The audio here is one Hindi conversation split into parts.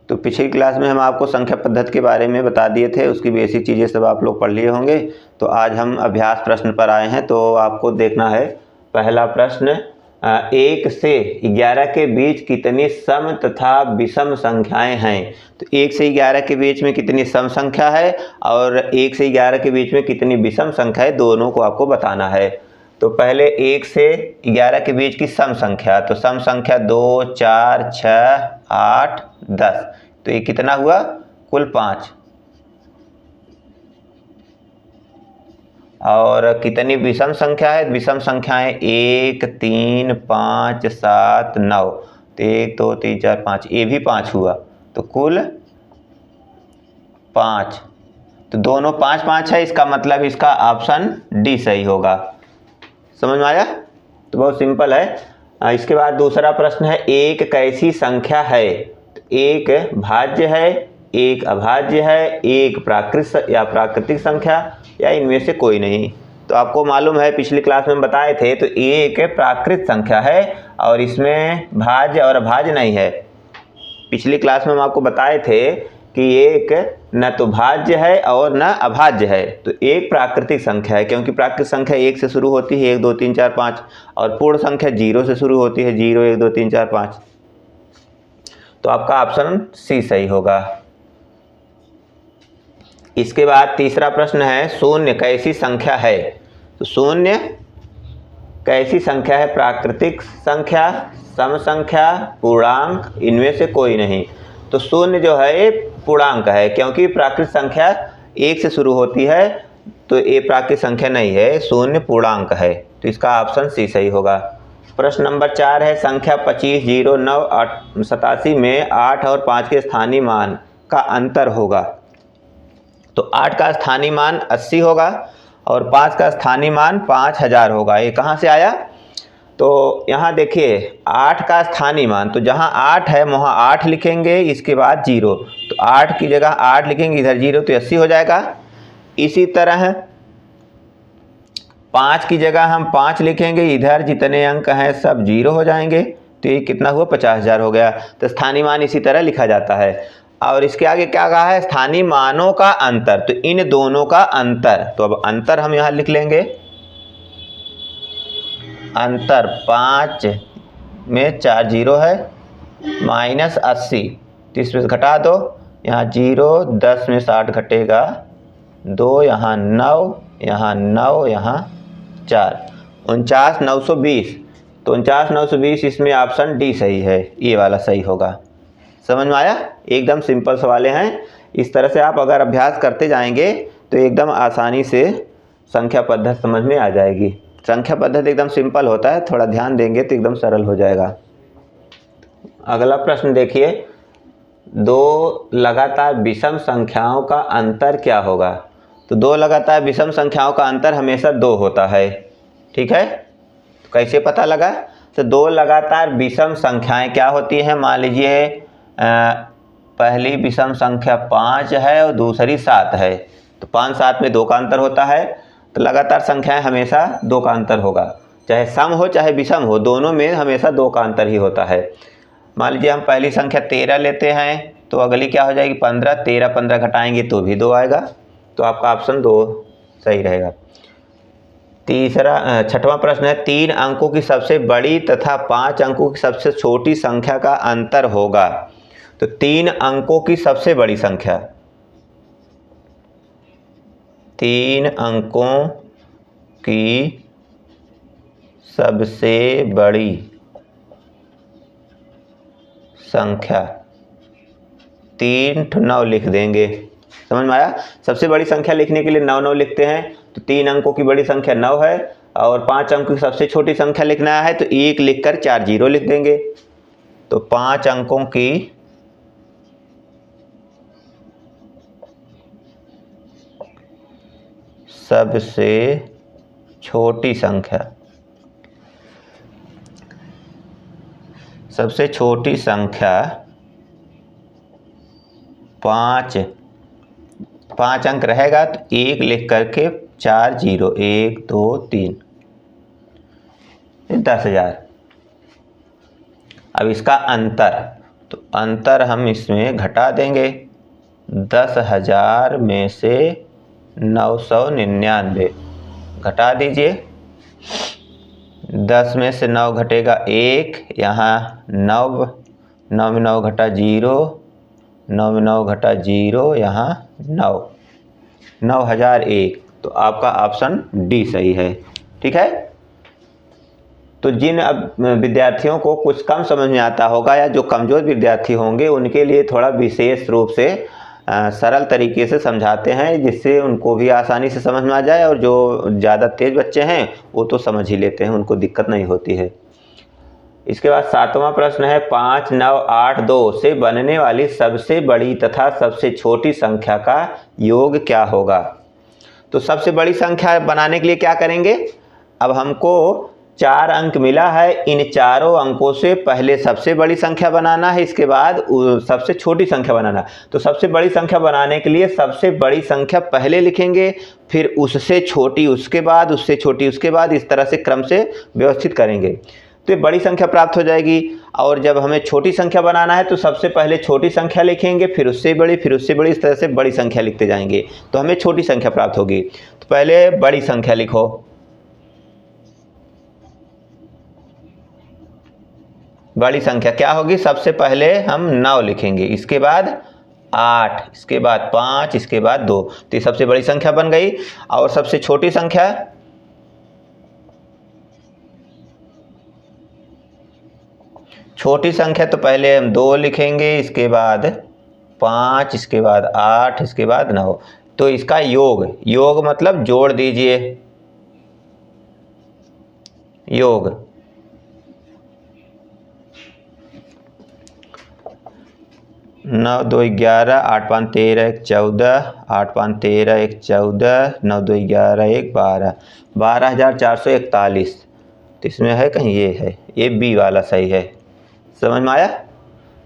तो पिछली क्लास में हम आपको संख्या पद्धति के बारे में बता दिए थे, उसकी बेसिक चीज़ें सब आप लोग पढ़ लिए होंगे। तो आज हम अभ्यास प्रश्न पर आए हैं। तो आपको देखना है पहला प्रश्न, 1 से 11 के बीच कितनी सम तथा विषम संख्याएं हैं। तो 1 से 11 के बीच में कितनी सम संख्या है और 1 से 11 के बीच में कितनी विषम संख्या है, दोनों को आपको बताना है। तो पहले 1 से 11 के बीच की सम संख्या, तो सम संख्या 2, 4, 6, 8, 10। तो ये कितना हुआ? कुल 5। और कितनी विषम संख्या है? विषम संख्याएं 1, 3, 5, 7, 9। तो 1, 2, 3, 4, 5, ये भी 5 हुआ, तो कुल 5। तो दोनों 5 5 है, इसका मतलब इसका ऑप्शन डी सही होगा। समझ में आया? तो बहुत सिंपल है। इसके बाद दूसरा प्रश्न है, एक कैसी संख्या है? तो एक भाज्य है, एक अभाज्य है, एक प्राकृतिक संख्या या इनमें से कोई नहीं। तो आपको मालूम है, पिछली क्लास में बताए थे, तो एक प्राकृत संख्या है और इसमें भाज्य और अभाज्य नहीं है। पिछली क्लास में हम आपको बताए थे कि एक न तो भाज्य है और न अभाज्य है। तो एक प्राकृतिक संख्या है, क्योंकि प्राकृतिक संख्या 1 से शुरू होती है, 1, 2, 3, 4, 5, और पूर्ण संख्या 0 से शुरू होती है, 0, 1, 2, 3, 4, 5। तो आपका ऑप्शन सी सही होगा। इसके बाद तीसरा प्रश्न है, शून्य कैसी संख्या है? तो शून्य कैसी संख्या है? प्राकृतिक संख्या, सम संख्या, पूर्णांक, इनमें से कोई नहीं। तो शून्य जो है ये पूर्णांक है, क्योंकि प्राकृतिक संख्या 1 से शुरू होती है, तो ये प्राकृतिक संख्या नहीं है, शून्य पूर्णांक है। तो इसका ऑप्शन सी सही होगा। प्रश्न नंबर 4 है, संख्या 25, 0, 9, 87 में 8 और 5 के स्थानीय मान का अंतर होगा। तो 8 का स्थानीय मान 80 होगा और 5 का स्थानीय मान 5000 होगा। ये कहाँ से आया? तो यहाँ देखिए, 8 का स्थानीय मान, तो जहाँ 8 है वहाँ 8 लिखेंगे, इसके बाद 0। तो 8 की जगह 8 लिखेंगे, इधर 0, तो 80 हो जाएगा। इसी तरह 5 की जगह हम 5 लिखेंगे, इधर जितने अंक हैं सब 0 हो जाएंगे। तो ये कितना हुआ? 50000 हो गया। तो स्थानीय मान इसी तरह लिखा जाता है। और इसके आगे क्या कहा है? स्थानीय मानों का अंतर, तो इन दोनों का अंतर। तो अब अंतर हम यहाँ लिख लेंगे, अंतर 5 में 4 0 है, माइनस 80, 30 में से घटा दो, यहाँ 0, 10 में 60 घटेगा 2, यहाँ 9, यहाँ 9, यहाँ 4, 49 920। तो 49 920 इसमें ऑप्शन डी सही है, ये वाला सही होगा। समझ में आया? एकदम सिंपल सवाल हैं। इस तरह से आप अगर अभ्यास करते जाएंगे तो एकदम आसानी से संख्या पद्धति समझ में आ जाएगी। संख्या पद्धति एकदम सिंपल होता है, थोड़ा ध्यान देंगे तो एकदम सरल हो जाएगा। अगला प्रश्न देखिए, 2 लगातार विषम संख्याओं का अंतर क्या होगा? तो 2 लगातार विषम संख्याओं का अंतर हमेशा 2 होता है। ठीक है? तो कैसे पता लगा? तो 2 लगातार विषम संख्याएं क्या होती हैं? मान लीजिए पहली विषम संख्या 5 है और दूसरी 7 है, तो 5 7 में 2 का अंतर होता है। तो लगातार संख्याएं हमेशा 2 का अंतर होगा, चाहे सम हो चाहे विषम हो, दोनों में हमेशा 2 का अंतर ही होता है। मान लीजिए हम पहली संख्या 13 लेते हैं, तो अगली क्या हो जाएगी? 15, 13 15 घटाएंगे तो भी 2 आएगा। तो आपका ऑप्शन 2 सही रहेगा। छठवां प्रश्न है, 3 अंकों की सबसे बड़ी तथा 5 अंकों की सबसे छोटी संख्या का अंतर होगा। तो 3 अंकों की सबसे बड़ी संख्या, 3 अंकों की सबसे बड़ी संख्या, 3 9 लिख देंगे। समझ में आया? सबसे बड़ी संख्या लिखने के लिए 9 9 लिखते हैं। तो 3 अंकों की बड़ी संख्या 9 है और 5 अंकों की सबसे छोटी संख्या लिखना है, तो 1 लिखकर 4 0 लिख देंगे। तो 5 अंकों की सबसे छोटी संख्या, सबसे छोटी संख्या 5 अंक रहेगा, तो 1 लिख करके 4 0, 1 2 3, 10,000। अब इसका अंतर, तो अंतर हम इसमें घटा देंगे। 10,000 में से 999 घटा दीजिए। 10 में से 9 घटेगा 1, यहाँ 9, 9 में 9 घटा 0, 9 में 9 घटा 0, यहाँ 9, 9,001। तो आपका ऑप्शन डी सही है। ठीक है। तो जिन विद्यार्थियों को कुछ कम समझ में आता होगा या जो कमज़ोर विद्यार्थी होंगे उनके लिए थोड़ा विशेष रूप से सरल तरीके से समझाते हैं, जिससे उनको भी आसानी से समझ में आ जाए, और जो ज़्यादा तेज़ बच्चे हैं वो तो समझ ही लेते हैं, उनको दिक्कत नहीं होती है। इसके बाद 7वां प्रश्न है 5, 9, 8, 2 से बनने वाली सबसे बड़ी तथा सबसे छोटी संख्या का योग क्या होगा। तो सबसे बड़ी संख्या बनाने के लिए क्या करेंगे, अब हमको 4 अंक मिला है, इन चारों अंकों से पहले सबसे बड़ी संख्या बनाना है, इसके बाद सबसे छोटी संख्या बनाना है। तो सबसे बड़ी संख्या बनाने के लिए सबसे बड़ी संख्या पहले लिखेंगे, फिर उससे छोटी उसके बाद, उससे छोटी उसके बाद, इस तरह से क्रम से व्यवस्थित करेंगे तो ये बड़ी संख्या प्राप्त हो जाएगी। और जब हमें छोटी संख्या बनाना है तो सबसे पहले छोटी संख्या लिखेंगे, फिर उससे बड़ी, फिर उससे बड़ी, इस तरह से बड़ी संख्या लिखते जाएंगे तो हमें छोटी संख्या प्राप्त होगी। तो पहले बड़ी संख्या लिखो। बड़ी संख्या क्या होगी, सबसे पहले हम 9 लिखेंगे, इसके बाद 8, इसके बाद 5, इसके बाद 2। तो ये सबसे बड़ी संख्या बन गई। और सबसे छोटी संख्या, छोटी संख्या तो पहले हम 2 लिखेंगे, इसके बाद 5, इसके बाद 8, इसके बाद 9। तो इसका योग, योग मतलब जोड़ दीजिए, योग। 9 2 11, 8 5 13 1 14, 8 5 13 1 14, 9 2 11 1 12, 12,441। तो इसमें है कहीं, ये है, ये बी वाला सही है। समझ में आया।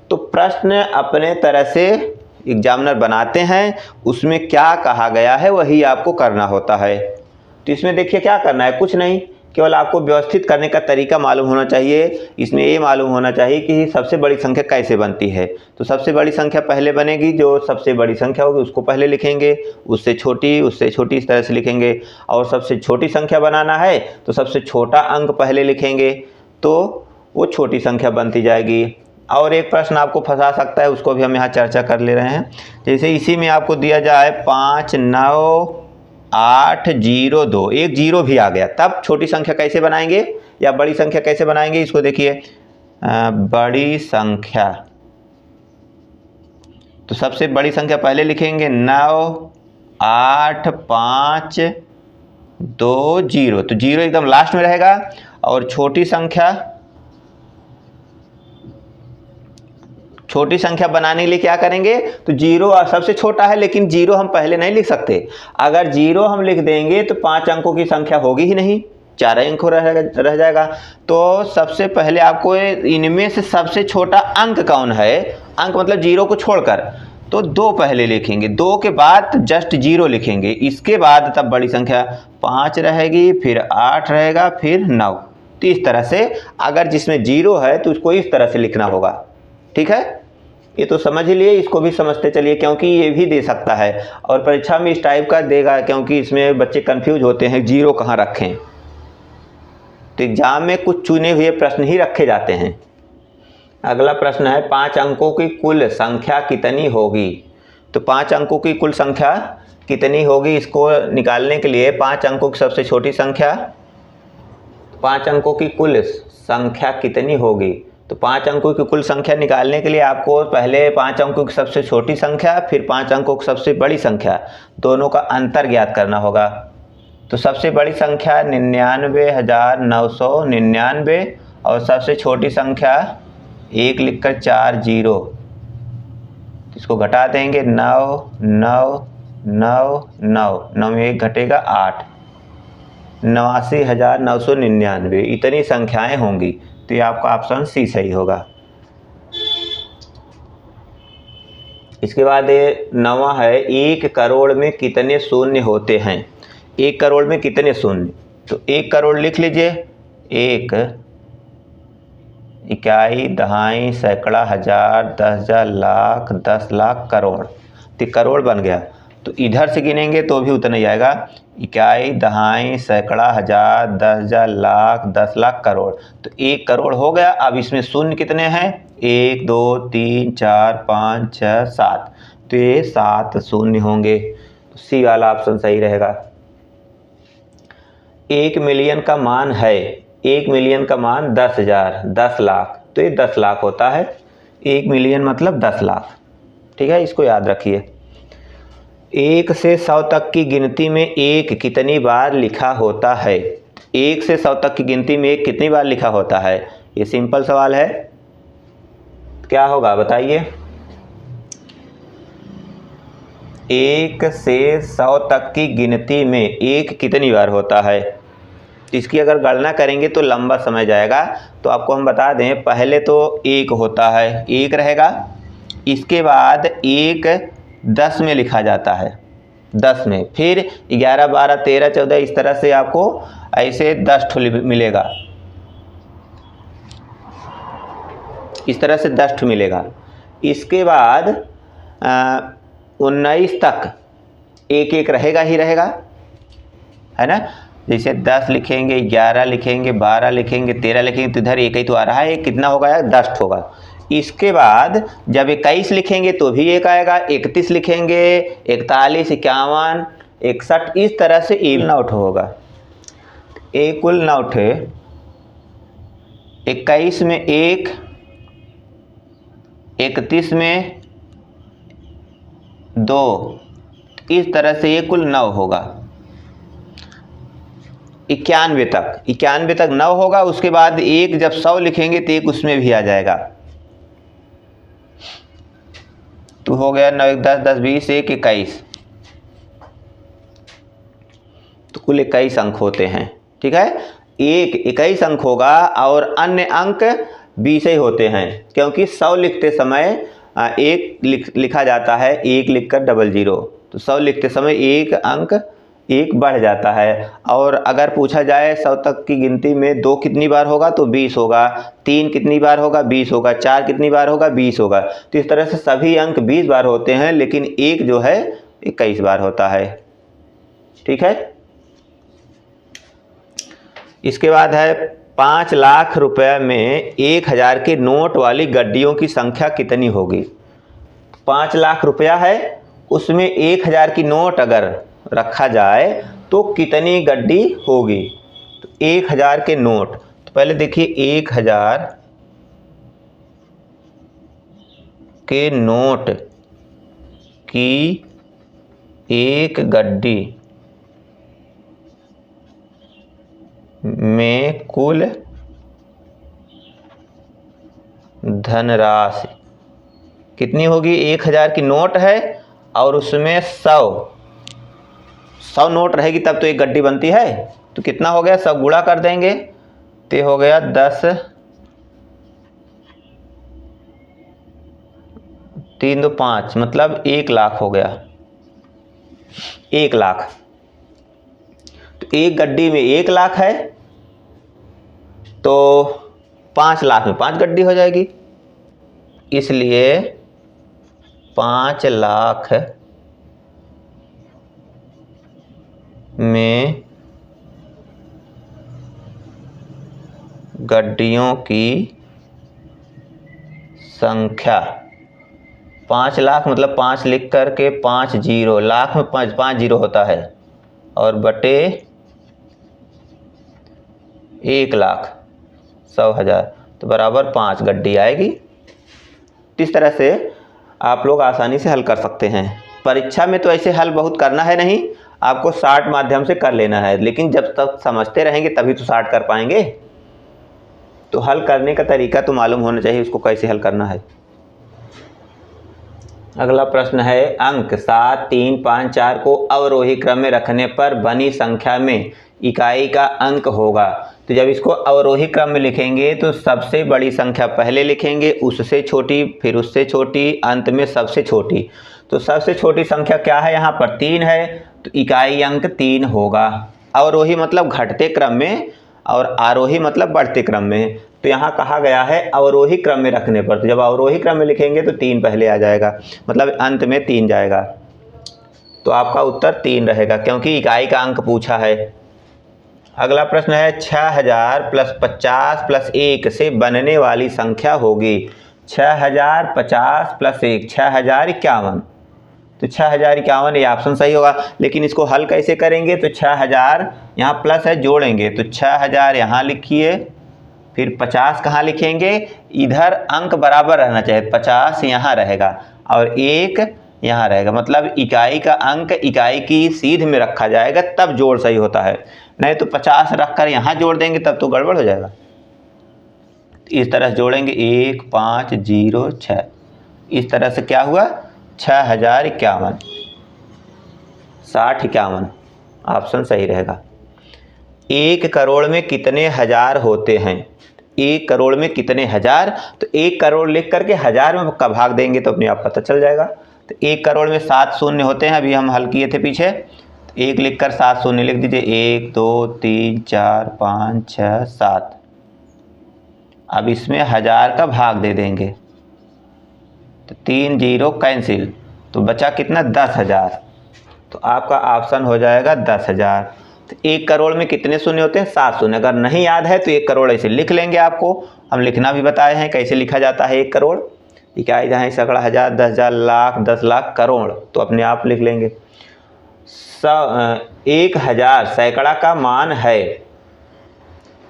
तो प्रश्न अपने तरह से एग्जामिनर बनाते हैं, उसमें क्या कहा गया है वही आपको करना होता है। तो इसमें देखिए क्या करना है, कुछ नहीं, केवल आपको व्यवस्थित करने का तरीका मालूम होना चाहिए। इसमें ये मालूम होना चाहिए कि सबसे बड़ी संख्या कैसे बनती है। तो सबसे बड़ी संख्या पहले बनेगी, जो सबसे बड़ी संख्या होगी उसको पहले लिखेंगे, उससे छोटी, उससे छोटी, इस तरह से लिखेंगे। और सबसे छोटी संख्या बनाना है तो सबसे छोटा अंक पहले लिखेंगे, तो वो छोटी संख्या बनती जाएगी। और एक प्रश्न आपको फंसा सकता है, उसको भी हम यहाँ चर्चा कर ले रहे हैं। जैसे इसी में आपको दिया जाए 5 9 8 0 2, एक 0 भी आ गया, तब छोटी संख्या कैसे बनाएंगे या बड़ी संख्या कैसे बनाएंगे, इसको देखिए। बड़ी संख्या, तो सबसे बड़ी संख्या पहले लिखेंगे 9 8 5 2 0, तो 0 एकदम लास्ट में रहेगा। और छोटी संख्या, छोटी संख्या बनाने के लिए क्या करेंगे, तो 0 सबसे छोटा है, लेकिन 0 हम पहले नहीं लिख सकते। अगर 0 हम लिख देंगे तो 5 अंकों की संख्या होगी ही नहीं, 4 अंक रह जाएगा। तो सबसे पहले आपको इनमें से सबसे छोटा अंक कौन है, अंक मतलब 0 को छोड़कर, तो 2 पहले लिखेंगे, 2 के बाद जस्ट 0 लिखेंगे, इसके बाद तब बड़ी संख्या 5 रहेगी, फिर 8 रहेगा, फिर 9। तो इस तरह से अगर जिसमें 0 है तो उसको इस तरह से लिखना होगा। ठीक है, ये तो समझ ही लिए, इसको भी समझते चलिए, क्योंकि ये भी दे सकता है और परीक्षा में इस टाइप का देगा, क्योंकि इसमें बच्चे कंफ्यूज होते हैं 0 कहाँ रखें। तो एग्जाम में कुछ चुने हुए प्रश्न ही रखे जाते हैं। अगला प्रश्न है 5 अंकों की कुल संख्या कितनी होगी। तो 5 अंकों की कुल संख्या कितनी होगी, इसको निकालने के लिए 5 अंकों की सबसे छोटी संख्या, 5 अंकों की कुल संख्या कितनी होगी। तो 5 अंकों की कुल संख्या निकालने के लिए आपको पहले 5 अंकों की सबसे छोटी संख्या, फिर 5 अंकों की सबसे बड़ी संख्या, दोनों का अंतर ज्ञात करना होगा। तो सबसे बड़ी संख्या 99,999 और सबसे छोटी संख्या 1 लिखकर 4 0, इसको घटा देंगे 9 9 9 9, 9 में 1 घटेगा 8, 89,999, इतनी संख्याएं होंगी। तो ये आपका ऑप्शन सी सही होगा। इसके बाद 9वां है 1 करोड़ में कितने शून्य होते हैं। 1 करोड़ में कितने शून्य, तो 1 करोड़ लिख लीजिए, 1 इकाई, दहाई, सैकड़ा, हजार, 10,000, लाख, 10 लाख, करोड़। तो करोड़ बन गया। तो इधर से गिनेंगे तो भी उतना ही आएगा। इकाई, दहाई, सैकड़ा, हजार, 10,000, लाख, 10 लाख, करोड़। तो 1 करोड़ हो गया। अब इसमें शून्य कितने हैं? 1 2 3 4 5 6 7। तो ये 7 शून्य होंगे। तो सी वाला ऑप्शन सही रहेगा। 1 मिलियन का मान है, 1 मिलियन का मान 10,000, 10 लाख, तो ये 10 लाख होता है। 1 मिलियन मतलब 10 लाख। ठीक है, इसको याद रखिए। 1 से 100 तक की गिनती में 1 कितनी बार लिखा होता है? 1 से 100 तक की गिनती में 1 कितनी बार लिखा होता है? ये सिंपल सवाल है। क्या होगा बताइए? 1 से 100 तक की गिनती में 1 कितनी बार होता है? इसकी अगर गणना करेंगे तो लंबा समय जाएगा। तो आपको हम बता दें, पहले तो 1 होता है, 1 रहेगा। इसके बाद 1 10 में लिखा जाता है, 10 में, फिर 11 12 13 14, इस तरह से आपको ऐसे 10 ठो मिलेगा। इस तरह से 10 ठो मिलेगा। इसके बाद 19 तक 1 1 रहेगा ही रहेगा, है ना। जैसे 10 लिखेंगे, 11 लिखेंगे, 12 लिखेंगे, 13 लिखेंगे, तो इधर 1 ही तो आ रहा है। कितना होगा? 10 होगा। इसके बाद जब 21 लिखेंगे तो भी 1 आएगा। 31 लिखेंगे, 41, 51, 61, इस तरह से 9 होगा। कुल 9 है। 21 में 1, 31 में 2, इस तरह से ये कुल 9 होगा। 91 तक 9 होगा। उसके बाद 1 जब 100 लिखेंगे तो 1 उसमें भी आ जाएगा। तो हो गया 9 1 10 10 20 1 21। तो कुल 21 अंक होते हैं। ठीक है, 21 अंक होगा और अन्य अंक 20 ही होते हैं, क्योंकि 100 लिखते समय 1 लिखा जाता है, 1 लिखकर 00। तो 100 लिखते समय 1 अंक 1 बढ़ जाता है। और अगर पूछा जाए 100 तक की गिनती में 2 कितनी बार होगा तो 20 होगा, 3 कितनी बार होगा 20 होगा, 4 कितनी बार होगा 20 होगा। तो इस तरह से सभी अंक 20 बार होते हैं, लेकिन 1 जो है 21 बार होता है। ठीक है, इसके बाद है 5 लाख रुपए में 1000 के नोट वाली गड्डियों की संख्या कितनी होगी? 5 लाख रुपया है, उसमें 1000 की नोट अगर रखा जाए तो कितनी गड्डी होगी? तो 1000 के नोट, तो पहले देखिए 1000 के नोट की एक गड्डी में कुल धनराशि कितनी होगी? 1000 की नोट है और उसमें 100 नोट रहेगी तब तो एक गड्डी बनती है। तो कितना हो गया? सब गुणा कर देंगे तो हो गया 10 3 2 5, मतलब 1 लाख हो गया। 1 लाख। तो एक गड्डी में 1 लाख है, तो 5 लाख में 5 गड्डी हो जाएगी। इसलिए 5 लाख में गड्डियों की संख्या, 5 लाख मतलब 5 लिख करके 5 जीरो, लाख में 5 जीरो होता है, और बटे 1 लाख 100,000, तो बराबर 5 गड्डी आएगी। इस तरह से आप लोग आसानी से हल कर सकते हैं। परीक्षा में तो ऐसे हल बहुत करना है नहीं, आपको शार्ट माध्यम से कर लेना है, लेकिन जब तक समझते रहेंगे तभी तो शार्ट कर पाएंगे। तो हल करने का तरीका तो मालूम होना चाहिए, उसको कैसे हल करना है। अगला प्रश्न है, अंक 7 3 5 4 को अवरोही क्रम में रखने पर बनी संख्या में इकाई का अंक होगा। तो जब इसको अवरोही क्रम में लिखेंगे तो सबसे बड़ी संख्या पहले लिखेंगे, उससे छोटी, फिर उससे छोटी, अंत में सबसे छोटी। तो सबसे छोटी संख्या क्या है? यहाँ पर 3 है, तो इकाई अंक 3 होगा। अवरोही मतलब घटते क्रम में और आरोही मतलब बढ़ते क्रम में। तो यहाँ कहा गया है अवरोही क्रम में रखने पर, तो जब अवरोही क्रम में लिखेंगे तो 3 पहले आ जाएगा, मतलब अंत में 3 जाएगा। तो आपका उत्तर 3 रहेगा क्योंकि इकाई का अंक पूछा है। अगला प्रश्न है 6000 + 50 + 1 से बनने वाली संख्या होगी। 6000 50 + 1 6051। तो 6051 ये ऑप्शन सही होगा। लेकिन इसको हल कैसे करेंगे, तो 6000 यहाँ प्लस है जोड़ेंगे, तो 6000 यहाँ लिखिए, फिर 50 कहाँ लिखेंगे, इधर अंक बराबर रहना चाहिए, 50 यहाँ रहेगा और 1 यहाँ रहेगा, मतलब इकाई का अंक इकाई की सीध में रखा जाएगा तब जोड़ सही होता है, नहीं तो 50 रख कर यहाँ जोड़ देंगे तब तो गड़बड़ हो जाएगा। इस तरह से जोड़ेंगे 1 5 0 6, इस तरह से क्या हुआ 6051 6051 ऑप्शन सही रहेगा। 1 करोड़ में कितने हजार होते हैं, 1 करोड़ में कितने हजार, तो 1 करोड़ लिख करके हजार में का भाग देंगे तो अपने आप पता चल जाएगा। तो 1 करोड़ में 7 शून्य होते हैं, अभी हम हल किए थे पीछे, तो 1 लिख कर 7 शून्य लिख दीजिए, 1 2 3 4 5 6 7। अब इसमें हजार का भाग दे देंगे तो 3 0 कैंसिल, तो बचा कितना 10,000, तो आपका ऑप्शन हो जाएगा 10,000। तो 1 करोड़ में कितने शून्य होते हैं, 7 शून्य। अगर नहीं याद है तो 1 करोड़ ऐसे लिख लेंगे, आपको हम लिखना भी बताए हैं कैसे लिखा जाता है 1 करोड़। इकाई जहाँ सैकड़ा, हज़ार, 10,000, लाख, 10 लाख, करोड़, तो अपने आप लिख लेंगे। 1000 सैकड़ा का मान है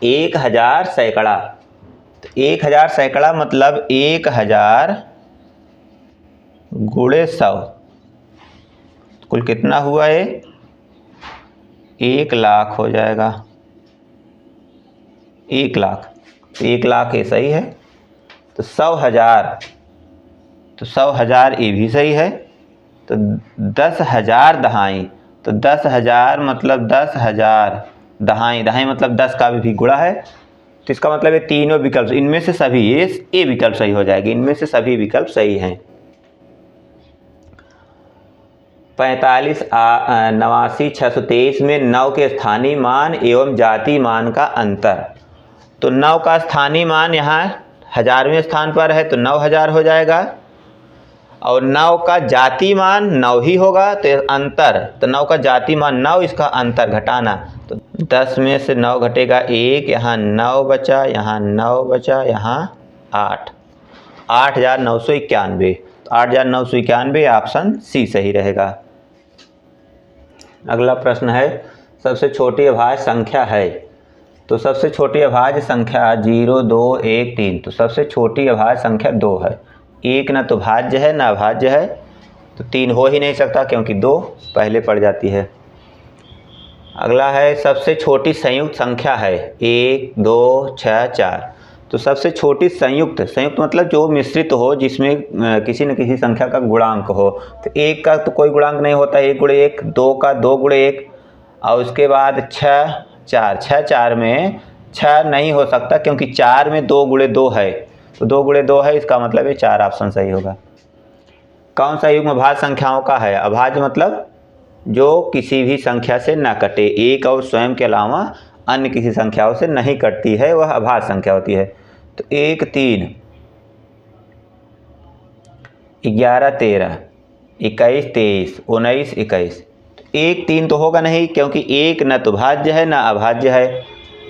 1000 सैकड़ा, तो 1000 सैकड़ा मतलब 1000 गुणे 100, कुल कितना हुआ है 1 लाख हो जाएगा, 1 लाख, 1 लाख ये सही है। तो 100,000, तो 100,000 ये भी सही है। तो 10,000 दहाई, तो 10,000 मतलब 10,000 दहाई, दहाई मतलब 10 का भी गुणा है, तो इसका मतलब ये तीनों विकल्प, इनमें से सभी ये विकल्प सही हो जाएगी, इनमें से सभी विकल्प सही हैं। 45 89 623 में 9 के स्थानीय मान एवं जाति मान का अंतर। तो 9 का स्थानीय मान यहाँ 1000वें स्थान पर है तो 9000 हो जाएगा, और 9 का जाति मान 9 ही होगा, तो अंतर, तो 9 का जाति मान 9, इसका अंतर घटाना, तो 10 में से 9 घटेगा 1, यहाँ 9 बचा, यहाँ 9 बचा, यहाँ 8, 8,991, तो 8,991 ऑप्शन सी सही रहेगा। अगला प्रश्न है सबसे छोटी अभाज्य संख्या है। तो सबसे छोटी अभाज्य संख्या 0 2 1 3, तो सबसे छोटी अभाज्य संख्या 2 है। 1 ना तो भाज्य है ना अभाज्य है, तो 3 हो ही नहीं सकता क्योंकि 2 पहले पड़ जाती है। अगला है सबसे छोटी संयुक्त संख्या है 1 2 6 4, तो सबसे छोटी संयुक्त, संयुक्त मतलब जो मिश्रित हो, जिसमें किसी न किसी संख्या का गुणांक हो। तो 1 का तो कोई गुणांक नहीं होता, 1 गुणे 1, 2 का 2 गुणे 1, और उसके बाद 6 4, 6 4 में 6 नहीं हो सकता क्योंकि 4 में 2 गुणे 2 है, तो 2 गुणे 2 है, इसका मतलब ये 4 ऑप्शन सही होगा। कौन सा युग्म अभाज्य संख्याओं का है, अभाज्य मतलब जो किसी भी संख्या से ना कटे, एक और स्वयं के अलावा अन्य किसी संख्याओं से नहीं कटती है, वह अभाज्य संख्या होती है। तो 1 3 11 13 21 23 19 21, 1 3 तो होगा नहीं क्योंकि 1 न तो भाज्य है ना अभाज्य है,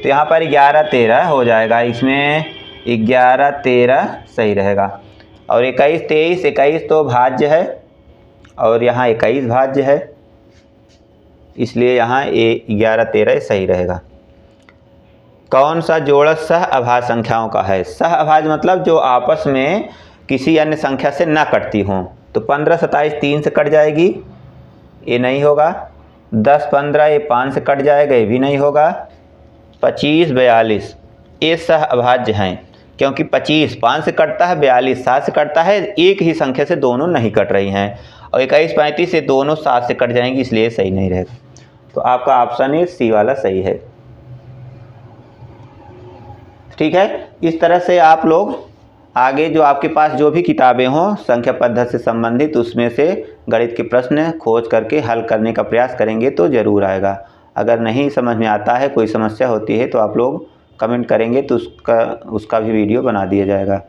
तो यहाँ पर 11 13 हो जाएगा, इसमें 11 13 सही रहेगा। और 21 23, 21 तो भाज्य है और यहाँ 21 भाज्य है, इसलिए यहाँ 11 13 सही रहेगा। कौन सा जोड़ सह अभाज्य संख्याओं का है, सह अभाज्य मतलब जो आपस में किसी अन्य संख्या से ना कटती हों। तो 15 27 3 से कट जाएगी, ये नहीं होगा। 10 15 ये 5 से कट जाएगा, ये भी नहीं होगा। 25 42 ये सह अभाज्य हैं क्योंकि 25 5 से कटता है, 42 7 से कटता है, एक ही संख्या से दोनों नहीं कट रही हैं। और 21 35 से दोनों 7 से कट जाएंगी, इसलिए सही नहीं रहेगा। तो आपका ऑप्शन ये सी वाला सही है। ठीक है, इस तरह से आप लोग आगे जो आपके पास जो भी किताबें हों संख्या पद्धति से संबंधित, उसमें से गणित के प्रश्न खोज करके हल करने का प्रयास करेंगे तो ज़रूर आएगा। अगर नहीं समझ में आता है, कोई समस्या होती है, तो आप लोग कमेंट करेंगे तो उसका भी वीडियो बना दिया जाएगा।